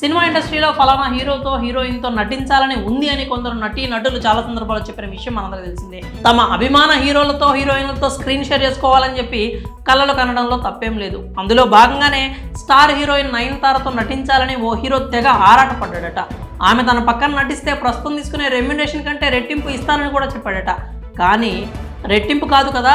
Cinema ఇండస్ట్రీలో ఫలానా హీరోతో హీరోయిన్తో నటించాలని ఉంది అని కొందరు నటులు చాలా సందర్భాల్లో చెప్పిన విషయం మనందరికీ తెలిసిందే. తమ అభిమాన హీరోలతో హీరోయిన్లతో స్క్రీన్ షేర్ చేసుకోవాలని చెప్పి కలలు కనడంలో తప్పేం లేదు. అందులో భాగంగానే స్టార్ హీరోయిన్ నయనతారతో నటించాలని ఓ హీరో తెగ ఆరాటపడ్డాడట. ఆమె తన పక్కన నటిస్తే ప్రస్తుతం తీసుకునే రెమ్యునరేషన్ కంటే రెట్టింపు ఇస్తానని కూడా చెప్పాడట. కానీ రెట్టింపు కాదు కదా,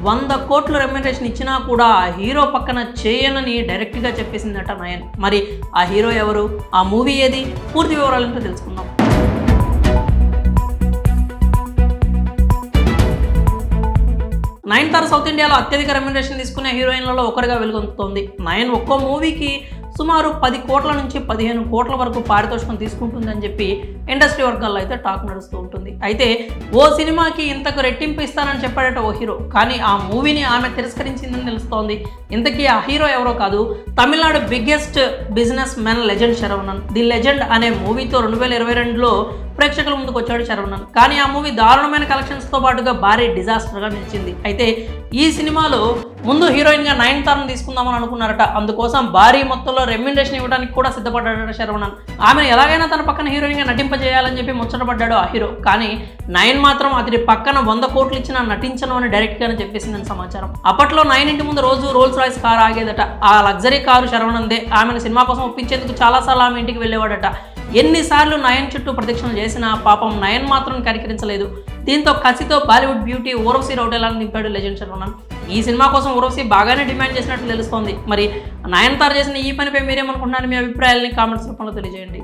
100 కోట్ల రెమ్యునరేషన్ ఇచ్చినా కూడా ఆ హీరో పక్కన చేయనని డైరెక్ట్గా చెప్పేసిందట నయన్. మరి ఆ హీరో ఎవరు, ఆ మూవీ ఏది, పూర్తి వివరాలంటూ తెలుసుకుందాం. నయనతార సౌత్ ఇండియాలో అత్యధిక రెమ్యునరేషన్ తీసుకునే హీరోయిన్లలో ఒకరిగా వెలుగొందుతోంది. నయన్ ఒక్కో మూవీకి సుమారు 10 కోట్ల నుంచి 15 కోట్ల వరకు పారితోషికం తీసుకుంటుందని చెప్పి ఇండస్ట్రీ వర్గాల్లో అయితే టాక్ నడుస్తూ ఉంటుంది. అయితే ఓ సినిమాకి ఇంతకు రెట్టింపు ఇస్తానని చెప్పాడట ఓ హీరో, కానీ ఆ మూవీని ఆమె తిరస్కరించిందని తెలుస్తోంది. ఇంతకీ ఆ హీరో ఎవరో కాదు, Tamil Nadu biggest business men legend Saravanan. The legend అనే మూవీతో 2022లో ప్రేక్షకుల ముందుకు వచ్చాడు శరవణన్. కానీ ఆ మూవీ దారుణమైన కలెక్షన్స్తో పాటుగా భారీ డిజాస్టర్గా నిలిచింది. అయితే ఈ సినిమాలో ముందు హీరోయిన్గా నయనతారను తీసుకుందామని అనుకున్నారట. అందుకోసం భారీ మొత్తంలో రెమ్యునరేషన్ ఇవ్వడానికి కూడా సిద్ధపడ్డాడట శరవణన్. ఆమెను ఎలాగైనా తన పక్కన హీరోయిన్గా నటింపజేయాలని చెప్పి ముచ్చటపడ్డాడు ఆ హీరో. కానీ నయన్ మాత్రం అతడి పక్కన 100 కోట్లు ఇచ్చినా నటించను అని డైరెక్ట్గానే చెప్పేసిందని సమాచారం. అప్పట్లో నయన్ ఇంటి ముందు రోజు రోల్స్ రాయ్స్ కారు ఆగేదట. ఆ లగ్జరీ కారు శరవణన్దే. ఆమెను సినిమా కోసం ఒప్పించేందుకు చాలాసార్లు ఆమె ఇంటికి వెళ్ళేవాడట. ఎన్నిసార్లు నయన్ చుట్టూ ప్రదక్షిణ చేసినా పాపం నయన్ మాత్రం కనికరించలేదు. దీంతో కసితో బాలీవుడ్ బ్యూటీ ఊర్వశి రౌటేలాను దింపాడు లెజెండ్ శరవణన్. ఈ సినిమా కోసం ఊర్వశి బాగానే డిమాండ్ చేసినట్లు తెలుస్తోంది. మరి నయనతార చేసిన ఈ పనిపై మీరేమనుకుంటున్నారు? మీ అభిప్రాయాలని కామెంట్స్ రూపంలో తెలియజేయండి.